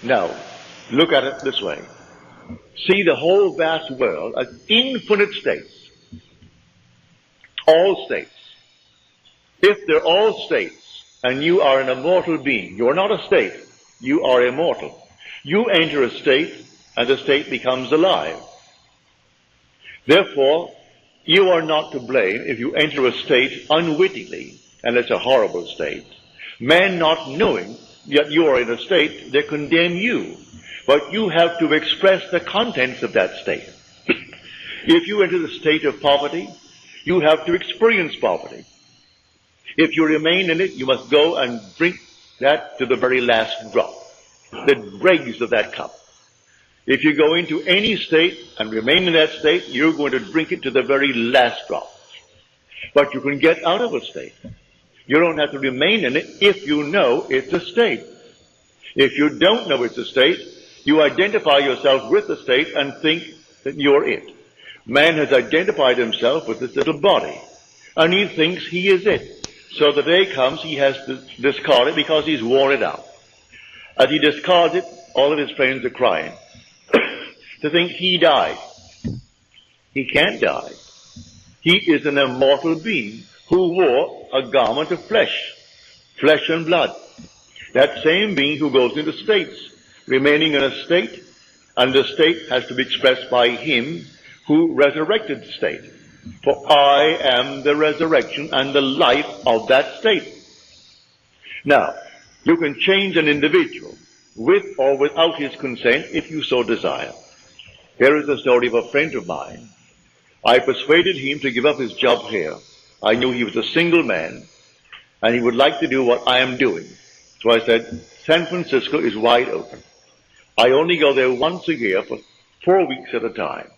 Now, look at it this way. See the whole vast world as infinite states. All states. If they're all states, and you are an immortal being, you're not a state, you are immortal. You enter a state, and the state becomes alive. Therefore, you are not to blame if you enter a state unwittingly, and it's a horrible state. Men not knowing that you are in a state, they condemn you. But you have to express the contents of that state. If you enter the state of poverty, you have to experience poverty. If you remain in it, you must go and drink that to the very last drop, the dregs of that cup. If you go into any state and remain in that state, you're going to drink it to the very last drop. But you can get out of a state. You don't have to remain in it if you know it's a state. If you don't know it's a state, you identify yourself with the state and think that you're it. Man has identified himself with this little body, and he thinks he is it. So the day comes, he has to discard it because he's worn it out. As he discards it, all of his friends are crying to think he died. He can't die. He is an immortal being who wore a garment of flesh and blood. That same being who goes into states, remaining in a state, and the state has to be expressed by him who resurrected the state. For I am the resurrection and the life of that state. Now, you can change an individual with or without his consent if you so desire. Here is the story of a friend of mine. I persuaded him to give up his job here. I knew he was a single man, and he would like to do what I am doing. So I said, San Francisco is wide open. I only go there once a year for 4 weeks at a time.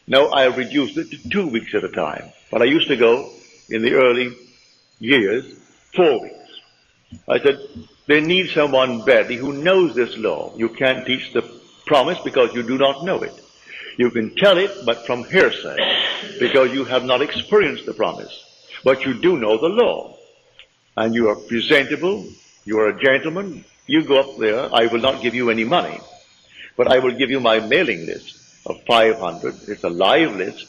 Now I have reduced it to 2 weeks at a time. But I used to go, in the early years, 4 weeks. I said, they need someone badly who knows this law. You can't teach the promise because you do not know it. You can tell it, but from hearsay, because you have not experienced the promise. But you do know the law. And you are presentable, you are a gentleman, you go up there, I will not give you any money. But I will give you my mailing list of 500. It's a live list.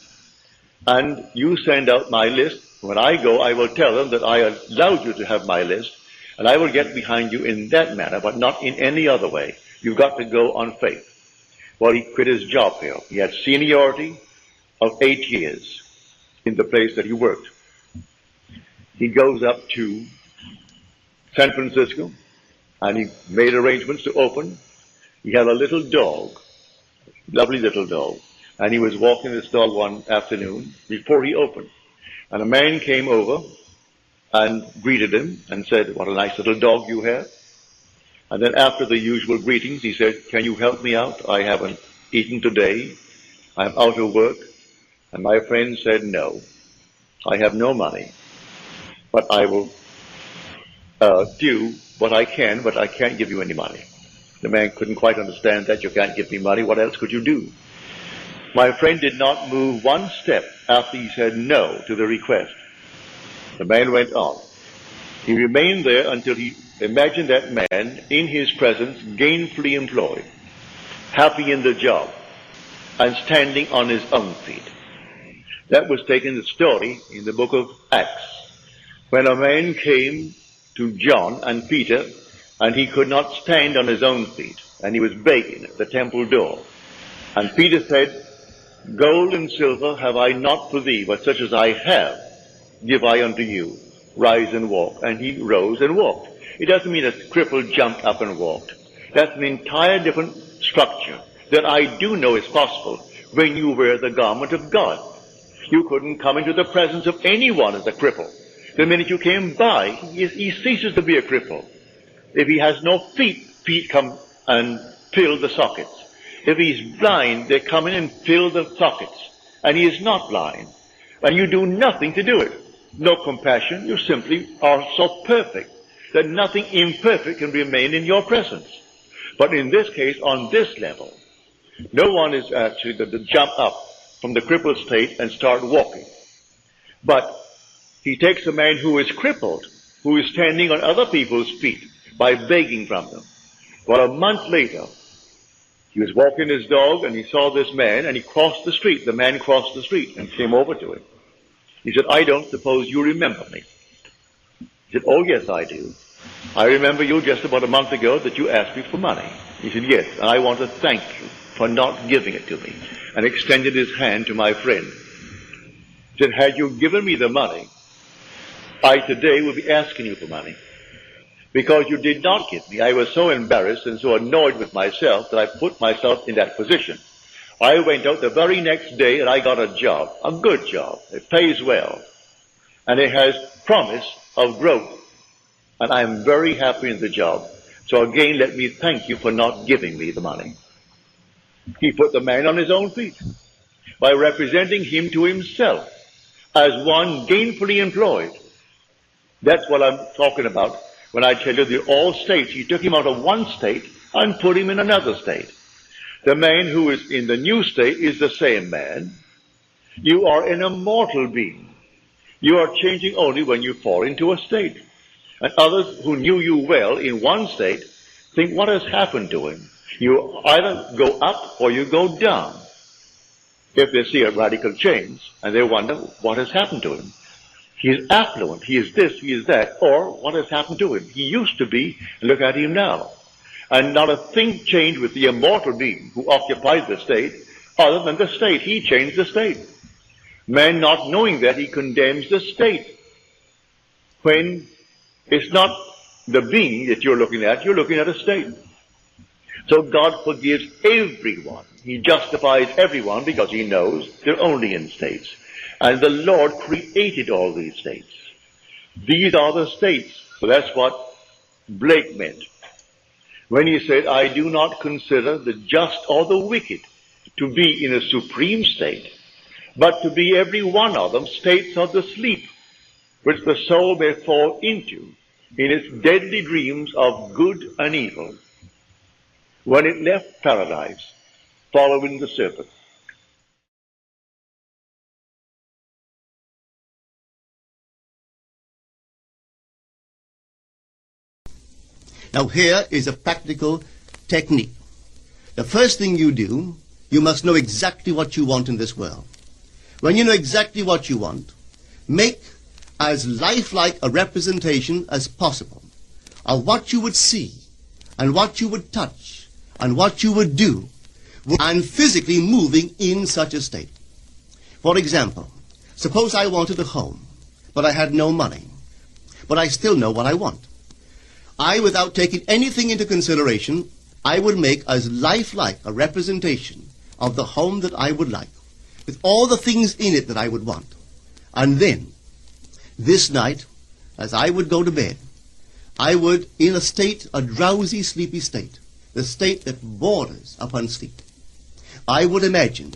And you send out my list. When I go, I will tell them that I allowed you to have my list. And I will get behind you in that manner, but not in any other way. You've got to go on faith. Well, he quit his job here. He had seniority of 8 years in the place that he worked. He goes up to San Francisco, and he made arrangements to open. He had a little dog, lovely little dog, and he was walking this dog one afternoon before he opened. And a man came over and greeted him and said, what a nice little dog you have. And then after the usual greetings, he said, can you help me out? I haven't eaten today. I'm out of work. And my friend said, no, I have no money, but I will do what I can, but I can't give you any money. The man couldn't quite understand that. You can't give me money. What else could you do? My friend did not move one step after he said no to the request. The man went on. He remained there until he imagined that man in his presence gainfully employed, happy in the job, and standing on his own feet. That was taken the story in the book of Acts, when a man came to John and Peter, and he could not stand on his own feet, and he was begging at the temple door. And Peter said, gold and silver have I not for thee, but such as I have give I unto you. Rise and walk. And he rose and walked. It doesn't mean a cripple jumped up and walked. That's an entire different structure that I do know is possible when you wear the garment of God. You couldn't come into the presence of anyone as a cripple. The minute you came by, he ceases to be a cripple. If he has no feet, feet come and fill the sockets. If he's blind, they come in and fill the sockets. And he is not blind. And you do nothing to do it. No compassion. You simply are so perfect that nothing imperfect can remain in your presence. But in this case, on this level, no one is actually going to jump up from the crippled state and start walking. But he takes a man who is crippled, who is standing on other people's feet by begging from them. Well, a month later, he was walking his dog and he saw this man and he crossed the street. The man crossed the street and came over to him. He said, I don't suppose you remember me. He said, oh yes, I do. I remember you just about a month ago that you asked me for money. He said, yes, and I want to thank you for not giving it to me, and extended his hand to my friend. He said, had you given me the money, I today would be asking you for money. Because you did not give me, I was so embarrassed and so annoyed with myself that I put myself in that position. I went out the very next day and I got a job, a good job. It pays well. And it has promise of growth. And I am very happy in the job. So again, let me thank you for not giving me the money. He put the man on his own feet by representing him to himself as one gainfully employed. That's what I'm talking about when I tell you the all states. He took him out of one state and put him in another state. The man who is in the new state is the same man. You are an immortal being. You are changing only when you fall into a state. And others who knew you well in one state think, what has happened to him? You either go up or you go down. If they see a radical change and they wonder what has happened to him. He is affluent, he is this, he is that, or what has happened to him? He used to be, look at him now. And not a thing changed with the immortal being who occupied the state, other than the state. He changed the state. Man, not knowing that, he condemns the state. When it's not the being that you're looking at a state. So God forgives everyone. He justifies everyone because he knows they're only in states. And the Lord created all these states. These are the states. So that's what Blake meant when he said, I do not consider the just or the wicked to be in a supreme state, but to be every one of them states of the sleep, which the soul may fall into in its deadly dreams of good and evil, when it left paradise, following the serpent. Now here is a practical technique. The first thing you do, you must know exactly what you want in this world. When you know exactly what you want, make as lifelike a representation as possible of what you would see and what you would touch and what you would do and physically moving in such a state. For example, suppose I wanted a home, but I had no money, but I still know what I want. I, without taking anything into consideration, I would make as lifelike a representation of the home that I would like, with all the things in it that I would want. And then, this night, as I would go to bed, I would, in a state, a drowsy, sleepy state, the state that borders upon sleep, I would imagine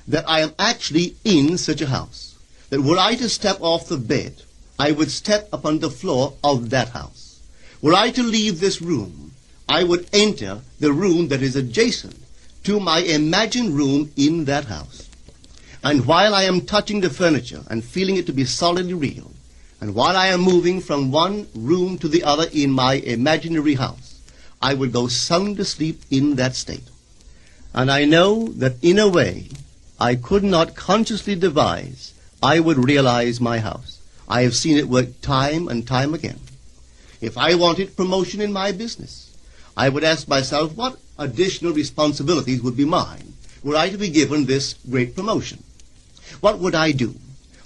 that I am actually in such a house, that were I to step off the bed, I would step upon the floor of that house. Were I to leave this room, I would enter the room that is adjacent to my imagined room in that house. And while I am touching the furniture and feeling it to be solidly real, and while I am moving from one room to the other in my imaginary house, I would go sound asleep in that state. And I know that in a way I could not consciously devise, I would realize my house. I have seen it work time and time again. If I wanted promotion in my business, I would ask myself what additional responsibilities would be mine were I to be given this great promotion. What would I do?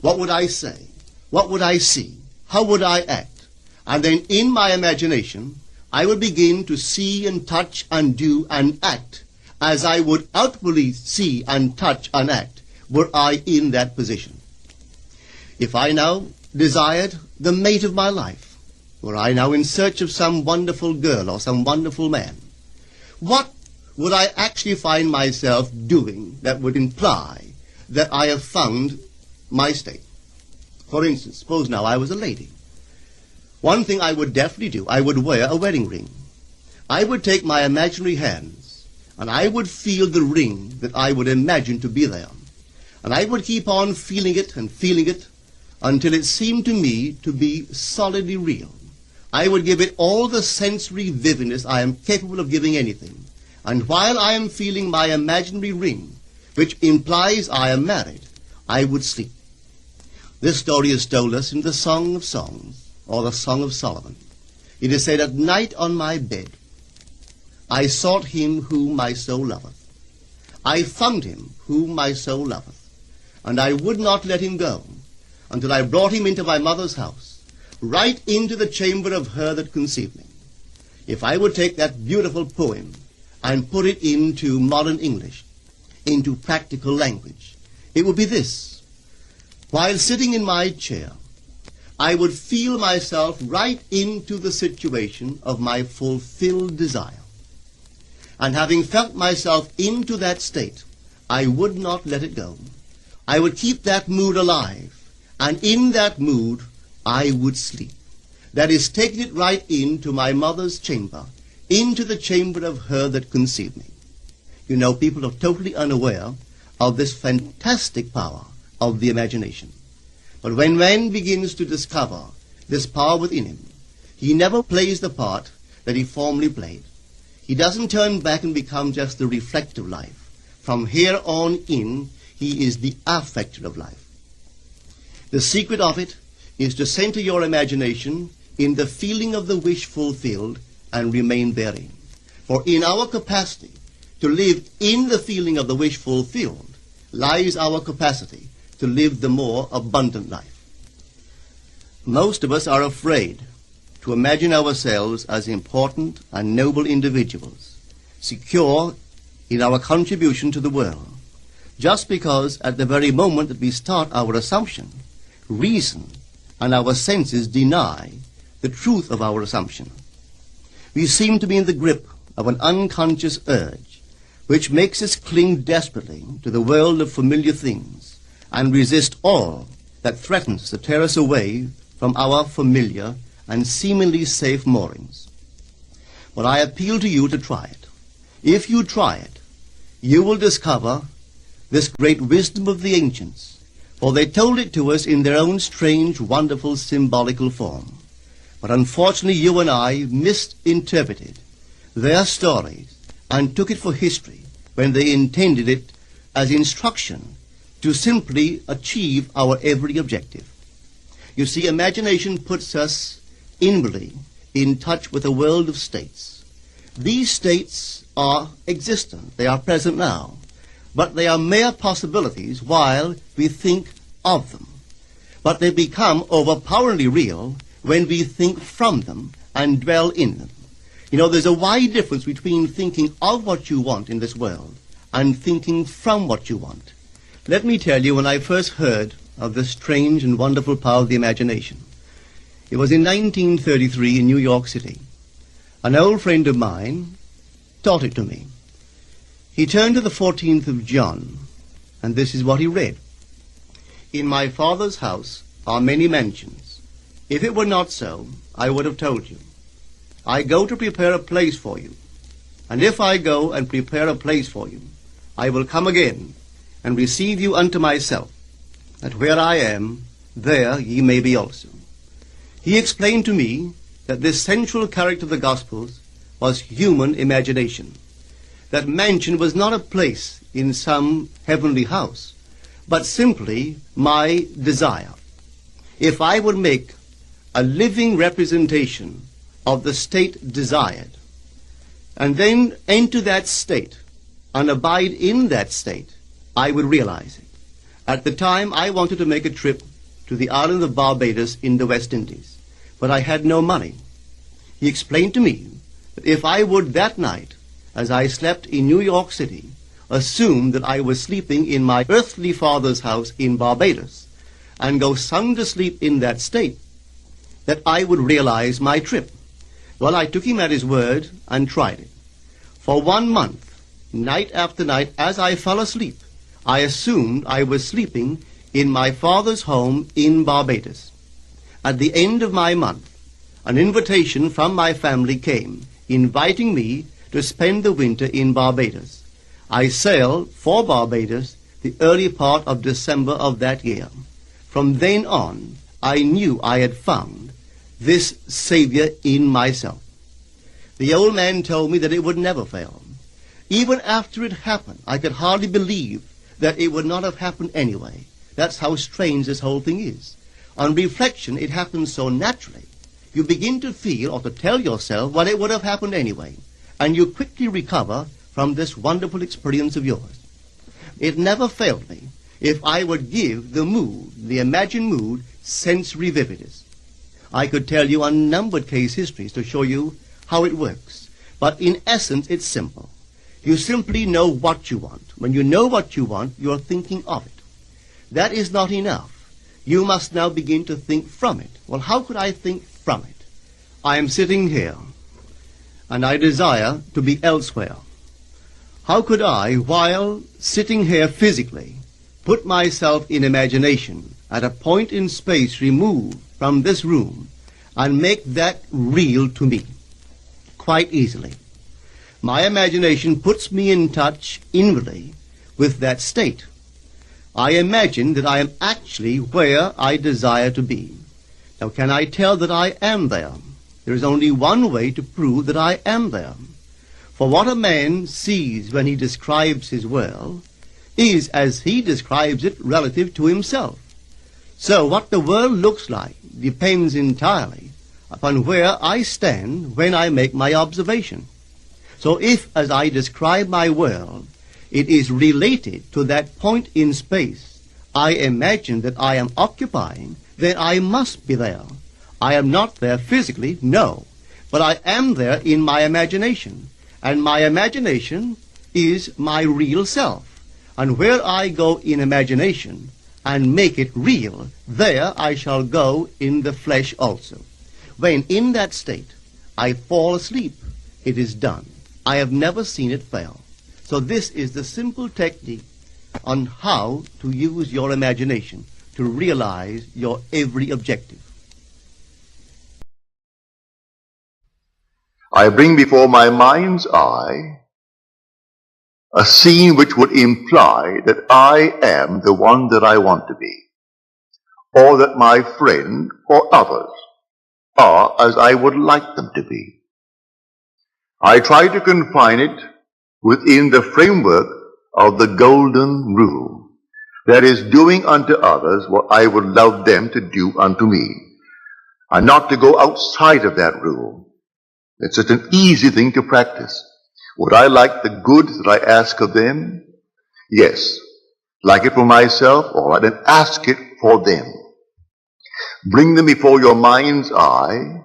What would I say? What would I see? How would I act? And then in my imagination, I would begin to see and touch and do and act as I would outwardly see and touch and act were I in that position. If I now desired the mate of my life, were I now in search of some wonderful girl or some wonderful man, what would I actually find myself doing that would imply that I have found my state? For instance, suppose now I was a lady. One thing I would definitely do, I would wear a wedding ring. I would take my imaginary hands and I would feel the ring that I would imagine to be there. And I would keep on feeling it until it seemed to me to be solidly real. I would give it all the sensory vividness I am capable of giving anything. And while I am feeling my imaginary ring, which implies I am married, I would sleep. This story is told us in the Song of Songs, or the Song of Solomon. It is said, "At night on my bed, I sought him whom my soul loveth. I found him whom my soul loveth, and I would not let him go, until I brought him into my mother's house, right into the chamber of her that conceived me." If I would take that beautiful poem and put it into modern English, into practical language, it would be this: while sitting in my chair, I would feel myself right into the situation of my fulfilled desire. And having felt myself into that state, I would not let it go. I would keep that mood alive, and in that mood I would sleep. That is, taking it right into my mother's chamber, into the chamber of her that conceived me. You know, people are totally unaware of this fantastic power of the imagination. But when man begins to discover this power within him, he never plays the part that he formerly played. He doesn't turn back and become just the reflective life. From here on in, he is the affecter of life. The secret of it is to center your imagination in the feeling of the wish fulfilled and remain therein. For in our capacity to live in the feeling of the wish fulfilled lies our capacity to live the more abundant life. Most of us are afraid to imagine ourselves as important and noble individuals, secure in our contribution to the world, just because at the very moment that we start our assumption, reason and our senses deny the truth of our assumption. We seem to be in the grip of an unconscious urge which makes us cling desperately to the world of familiar things and resist all that threatens to tear us away from our familiar and seemingly safe moorings. But I appeal to you to try it. If you try it, you will discover this great wisdom of the ancients, for they told it to us in their own strange, wonderful, symbolical form. But unfortunately, you and I misinterpreted their stories and took it for history when they intended it as instruction to simply achieve our every objective. You see, imagination puts us inwardly in touch with a world of states. These states are existent. They are present now. But they are mere possibilities while we think of them. But they become overpoweringly real when we think from them and dwell in them. You know, there's a wide difference between thinking of what you want in this world and thinking from what you want. Let me tell you, when I first heard of this strange and wonderful power of the imagination, it was in 1933 in New York City. An old friend of mine taught it to me. He turned to the 14th of John, and this is what he read. "In my Father's house are many mansions. If it were not so, I would have told you. I go to prepare a place for you. And if I go and prepare a place for you, I will come again and receive you unto myself, that where I am, there ye may be also." He explained to me that this central character of the Gospels was human imagination. That mansion was not a place in some heavenly house, but simply my desire. If I would make a living representation of the state desired, and then enter that state and abide in that state, I would realize it. At the time, I wanted to make a trip to the island of Barbados in the West Indies, but I had no money. He explained to me that if I would that night, as I slept in New York City, assume that I was sleeping in my earthly father's house in Barbados, and go sound asleep in that state, that I would realize my trip. Well, I took him at his word and tried it. For 1 month, night after night, as I fell asleep, I assumed I was sleeping in my father's home in Barbados. At the end of my month, an invitation from my family came, inviting me to spend the winter in Barbados. I sailed for Barbados the early part of December of that year. From then on, I knew I had found this Savior in myself. The old man told me that it would never fail. Even after it happened, I could hardly believe that it would not have happened anyway. That's how strange this whole thing is. On reflection, it happens so naturally. You begin to feel or to tell yourself, well, it would have happened anyway. And you quickly recover from this wonderful experience of yours. It never failed me if I would give the mood, the imagined mood, sensory vividness. I could tell you unnumbered case histories to show you how it works. But in essence, it's simple. You simply know what you want. When you know what you want, you're thinking of it. That is not enough. You must now begin to think from it. Well, how could I think from it? I am sitting here, and I desire to be elsewhere. How could I, while sitting here physically, put myself in imagination at a point in space removed from this room and make that real to me? Quite easily. My imagination puts me in touch inwardly with that state. I imagine that I am actually where I desire to be. Now, can I tell that I am there? There is only one way to prove that I am there. For what a man sees when he describes his world is as he describes it relative to himself. So what the world looks like depends entirely upon where I stand when I make my observation. So if, as I describe my world, it is related to that point in space I imagine that I am occupying, then I must be there. I am not there physically, no, but I am there in my imagination, and my imagination is my real self. And where I go in imagination and make it real, there I shall go in the flesh also. When in that state I fall asleep, it is done. I have never seen it fail. So this is the simple technique on how to use your imagination to realize your every objective. I bring before my mind's eye a scene which would imply that I am the one that I want to be, or that my friend or others are as I would like them to be. I try to confine it within the framework of the golden rule, that is, doing unto others what I would love them to do unto me, and not to go outside of that rule. It's such an easy thing to practice. Would I like the good that I ask of them? Yes. Like it for myself? All right, then ask it for them. Bring them before your mind's eye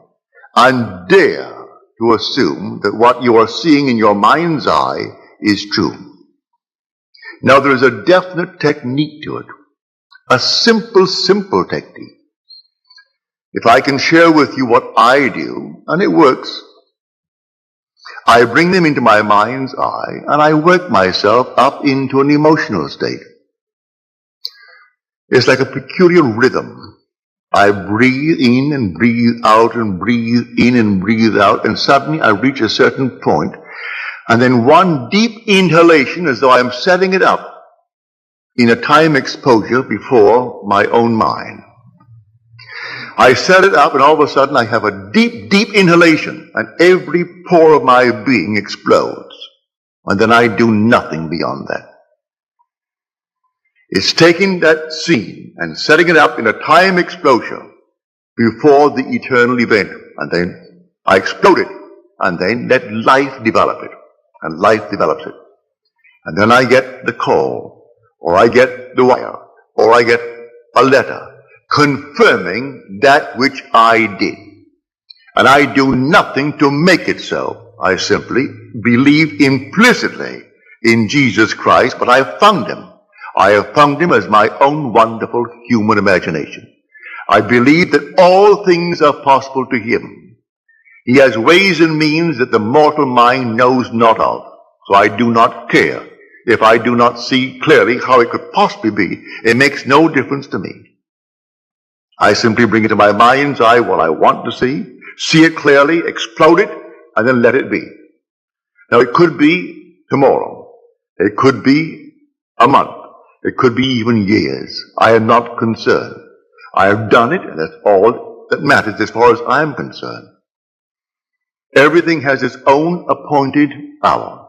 and dare to assume that what you are seeing in your mind's eye is true. Now there is a definite technique to it. A simple technique. If I can share with you what I do, and it works, I bring them into my mind's eye and I work myself up into an emotional state. It's like a peculiar rhythm. I breathe in and breathe out and breathe in and breathe out, and suddenly I reach a certain point, and then one deep inhalation as though I'm setting it up in a time exposure before my own mind. I set it up and all of a sudden I have a deep inhalation and every pore of my being explodes. And then I do nothing beyond that. It's taking that scene and setting it up in a time explosion before the eternal event. And then I explode it and then let life develop it. And life develops it. And then I get the call, or I get the wire, or I get a letter confirming that which I did. And I do nothing to make it so. I simply believe implicitly in Jesus Christ, but I have found him. I have found him as my own wonderful human imagination. I believe that all things are possible to him. He has ways and means that the mortal mind knows not of. So I do not care if I do not see clearly how it could possibly be. It makes no difference to me. I simply bring it to my mind's eye what I want to see it clearly, explode it, and then let it be. Now it could be tomorrow. It could be a month. It could be even years. I am not concerned. I have done it, and that's all that matters as far as I'm concerned. Everything has its own appointed hour.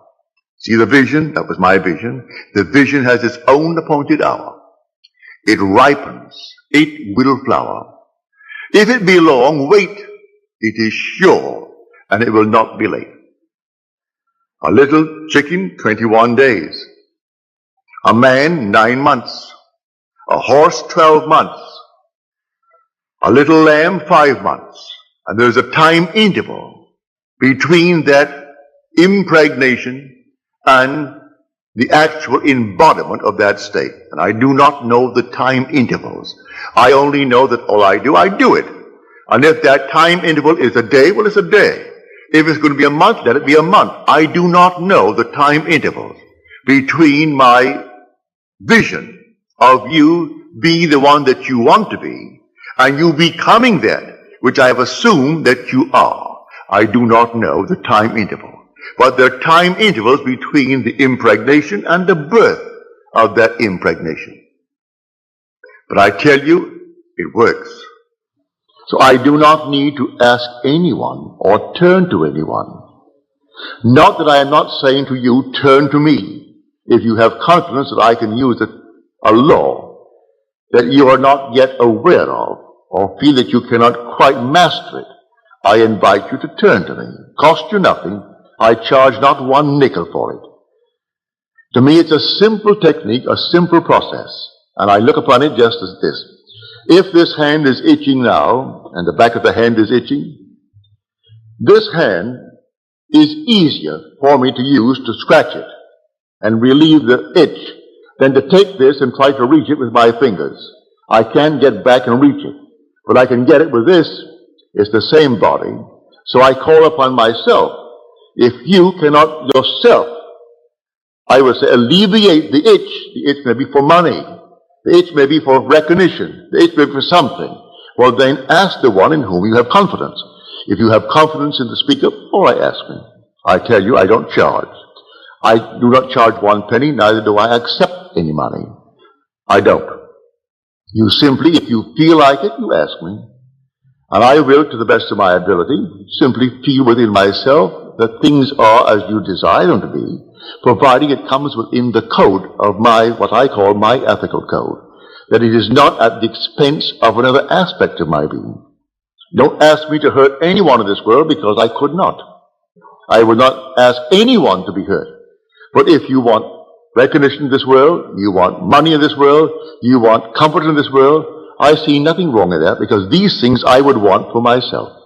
See the vision? That was my vision. The vision has its own appointed hour. It ripens. It will flower. If it be long, wait. It is sure, and it will not be late. A little chicken, 21 days. A man, 9 months. A horse, 12 months. A little lamb, 5 months. And there's a time interval between that impregnation and the actual embodiment of that state. And I do not know the time intervals. I only know that all I do it. And if that time interval is a day, well, it's a day. If it's going to be a month, let it be a month. I do not know the time intervals between my vision of you being the one that you want to be and you becoming that which I have assumed that you are. I do not know the time interval. But there are time intervals between the impregnation and the birth of that impregnation. But I tell you, it works. So I do not need to ask anyone or turn to anyone. Not that I am not saying to you, turn to me, if you have confidence that I can use a law that you are not yet aware of or feel that you cannot quite master it. I invite you to turn to me. Cost you nothing. I charge not 1 nickel for it. To me, it's a simple technique, a simple process. And I look upon it just as this. If this hand is itching now, and the back of the hand is itching, this hand is easier for me to use to scratch it and relieve the itch than to take this and try to reach it with my fingers. I can't get back and reach it, but I can get it with this. It's the same body. So I call upon myself. If you cannot yourself, I would say, alleviate the itch may be for money, the itch may be for recognition, the itch may be for something. Well, then ask the one in whom you have confidence. If you have confidence in the speaker, all right, ask me. I tell you, I don't charge. I do not charge 1 penny, neither do I accept any money. I don't. You simply, if you feel like it, you ask me. And I will, to the best of my ability, simply feel within myself that things are as you desire them to be, providing it comes within the code of what I call my ethical code. That it is not at the expense of another aspect of my being. Don't ask me to hurt anyone in this world because I could not. I would not ask anyone to be hurt. But if you want recognition in this world, you want money in this world, you want comfort in this world, I see nothing wrong in that because these things I would want for myself.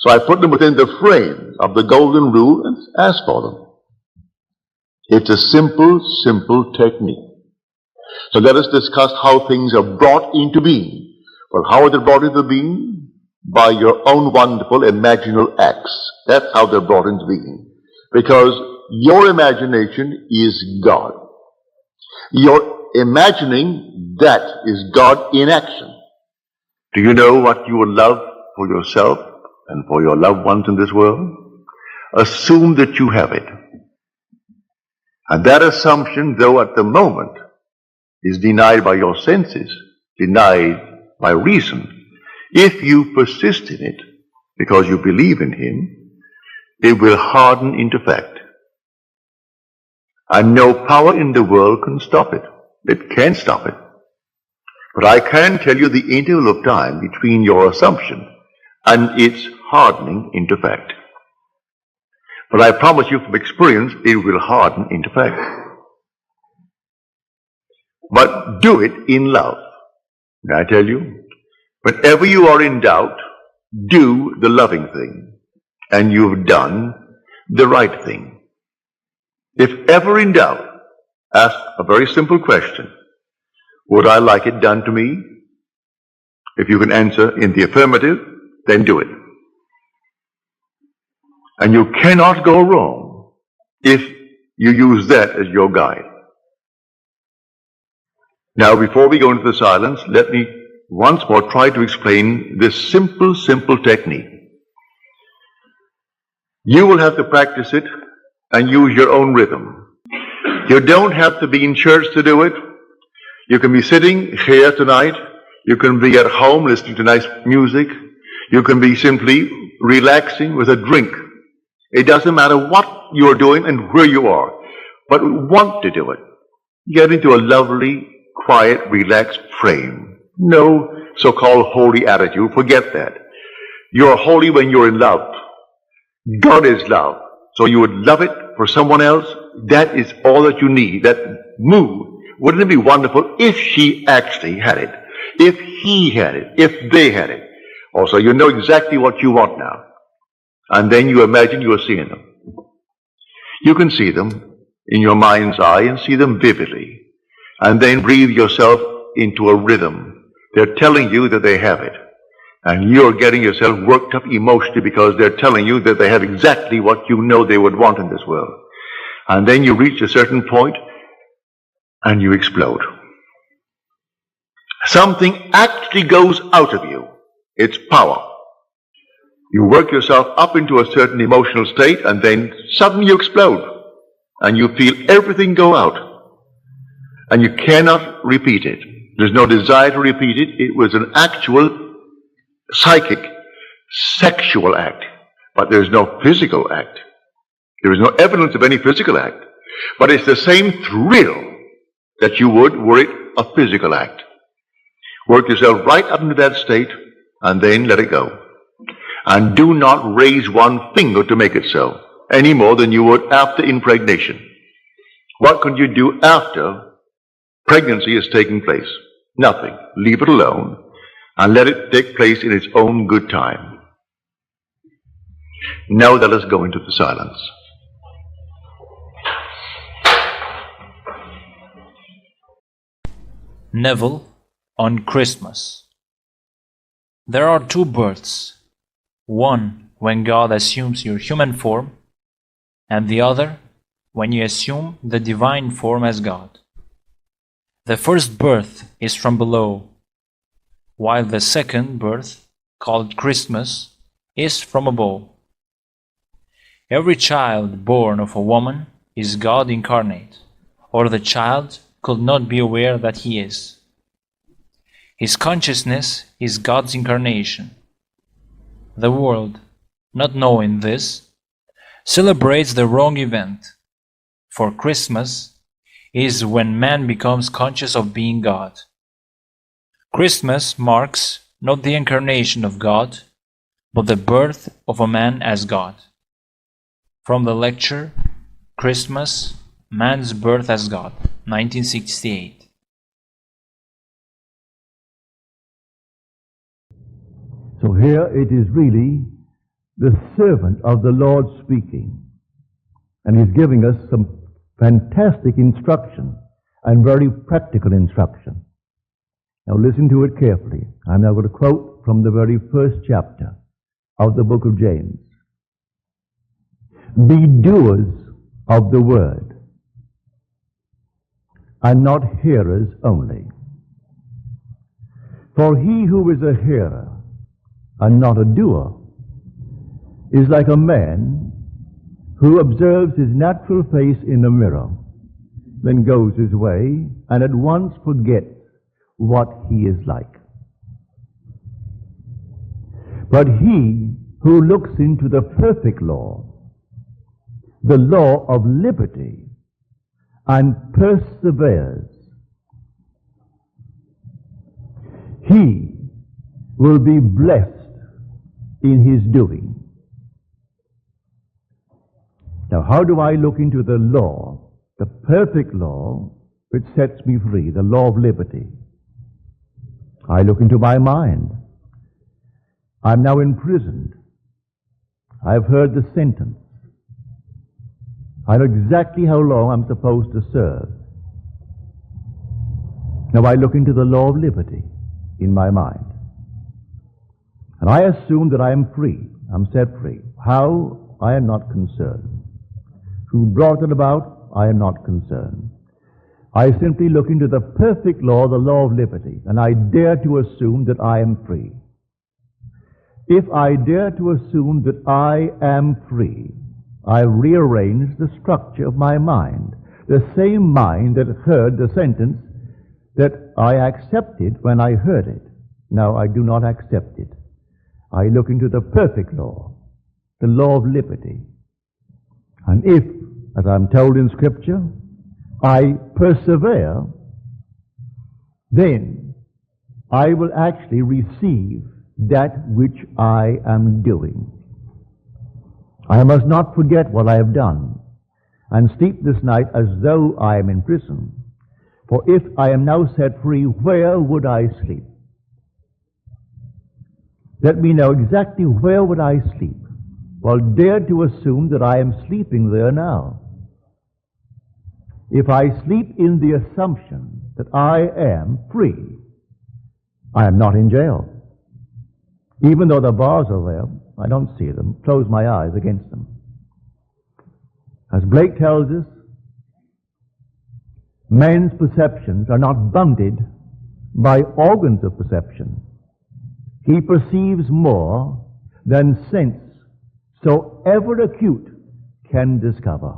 So I put them within the frame of the golden rule and ask for them. It's a simple, simple technique. So let us discuss how things are brought into being. Well, how are they brought into being? By your own wonderful imaginal acts. That's how they're brought into being. Because your imagination is God. Your imagining, that is God in action. Do you know what you will love for yourself and for your loved ones in this world? Assume that you have it. And that assumption, though at the moment, is denied by your senses, denied by reason. If you persist in it, because you believe in Him, it will harden into fact. And no power in the world can stop it. It can't stop it. But I can tell you the interval of time between your assumption and its hardening into fact. But I promise you from experience, it will harden into fact. But do it in love. May I tell you? Whenever you are in doubt, do the loving thing. And you've done the right thing. If ever in doubt, ask a very simple question. Would I like it done to me? If you can answer in the affirmative, then do it. And you cannot go wrong if you use that as your guide. Now, before we go into the silence, let me once more try to explain this simple, simple technique. You will have to practice it and use your own rhythm. You don't have to be in church to do it. You can be sitting here tonight. You can be at home listening to nice music. You can be simply relaxing with a drink. It doesn't matter what you're doing and where you are, but want to do it. Get into a lovely, quiet, relaxed frame. No so-called holy attitude. Forget that. You're holy when you're in love. God is love. So you would love it for someone else. That is all that you need. That mood. Wouldn't it be wonderful if she actually had it? If he had it? If they had it? Also, you know exactly what you want now. And then you imagine you are seeing them. You can see them in your mind's eye and see them vividly. And then breathe yourself into a rhythm. They're telling you that they have it. And you're getting yourself worked up emotionally because they're telling you that they have exactly what you know they would want in this world. And then you reach a certain point and you explode. Something actually goes out of you. It's power. You work yourself up into a certain emotional state and then suddenly you explode. And you feel everything go out. And you cannot repeat it. There's no desire to repeat it. It was an actual psychic, sexual act. But there's no physical act. There is no evidence of any physical act. But it's the same thrill that you would were it a physical act. Work yourself right up into that state and then let it go. And do not raise one finger to make it so, any more than you would after impregnation. What can you do after pregnancy is taking place? Nothing. Leave it alone and let it take place in its own good time. Now let us go into the silence. Neville on Christmas. There are two births, one when God assumes your human form, and the other when you assume the divine form as God. The first birth is from below, while the second birth, called Christmas, is from above. Every child born of a woman is God incarnate, or the child could not be aware that he is. His consciousness is God's incarnation. The world, not knowing this, celebrates the wrong event, for Christmas is when man becomes conscious of being God. Christmas marks not the incarnation of God, but the birth of a man as God. From the lecture, Christmas, Man's Birth as God, 1968. So here it is really the servant of the Lord speaking. And he's giving us some fantastic instruction and very practical instruction. Now listen to it carefully. I'm now going to quote from the very first chapter of the book of James. Be doers of the word, and not hearers only. For he who is a hearer and not a doer is like a man who observes his natural face in a mirror, then goes his way and at once forgets what he is like. But he who looks into the perfect law, the law of liberty, and perseveres, he will be blessed in his doing. Now, how do I look into the law, the perfect law, which sets me free, the law of liberty? I look into my mind. I'm now imprisoned. I've heard the sentence. I know exactly how long I'm supposed to serve. Now I look into the law of liberty in my mind. And I assume that I am free. I'm set free. How? I am not concerned. Who brought it about? I am not concerned. I simply look into the perfect law, the law of liberty, and I dare to assume that I am free. If I dare to assume that I am free, I rearrange the structure of my mind, the same mind that heard the sentence that I accepted when I heard it. Now I do not accept it. I look into the perfect law, the law of liberty. And if, as I'm told in Scripture, I persevere, then I will actually receive that which I am doing. I must not forget what I have done, and sleep this night as though I am in prison. For if I am now set free, where would I sleep? Let me know exactly where would I sleep. Well, dare to assume that I am sleeping there now. If I sleep in the assumption that I am free, I am not in jail. Even though the bars are there, I don't see them, close my eyes against them. As Blake tells us, man's perceptions are not bounded by organs of perception. He perceives more than sense, so ever acute, can discover.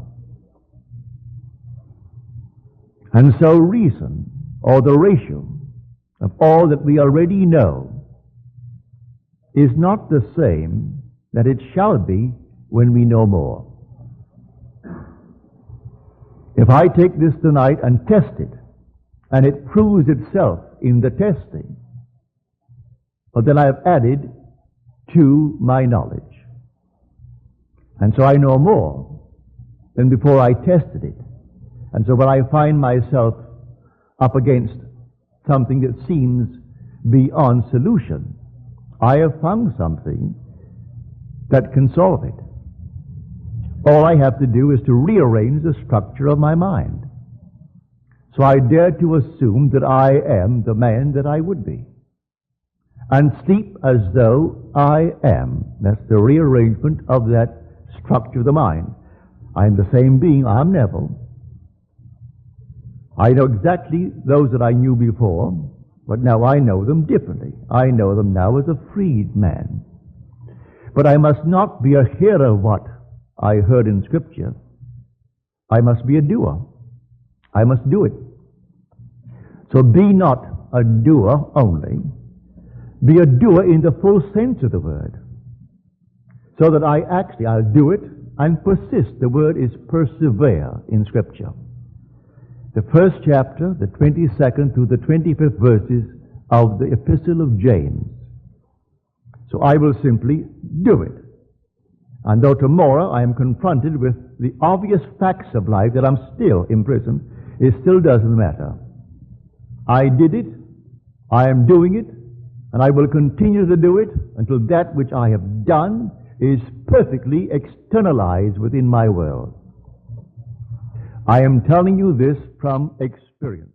And so reason, or the ratio of all that we already know, is not the same that it shall be when we know more. If I take this tonight and test it, and it proves itself in the testing, well, then I have added to my knowledge. And so I know more than before I tested it. And so when I find myself up against something that seems beyond solution, I have found something that can solve it. All I have to do is to rearrange the structure of my mind. So I dare to assume that I am the man that I would be, and sleep as though I am. That's the rearrangement of that structure of the mind. I am the same being. I'm Neville. I know exactly those that I knew before, but now I know them differently. I know them now as a freed man. But I must not be a hearer of what I heard in Scripture. I must be a doer. I must do it. So be not a doer only. Be a doer in the full sense of the word. So that I'll do it and persist. The word is persevere in Scripture. The first chapter, the 22nd through the 25th verses of the Epistle of James. So I will simply do it. And though tomorrow I am confronted with the obvious facts of life that I'm still in prison, it still doesn't matter. I did it, I am doing it, and I will continue to do it until that which I have done is perfectly externalized within my world. I am telling you this from experience.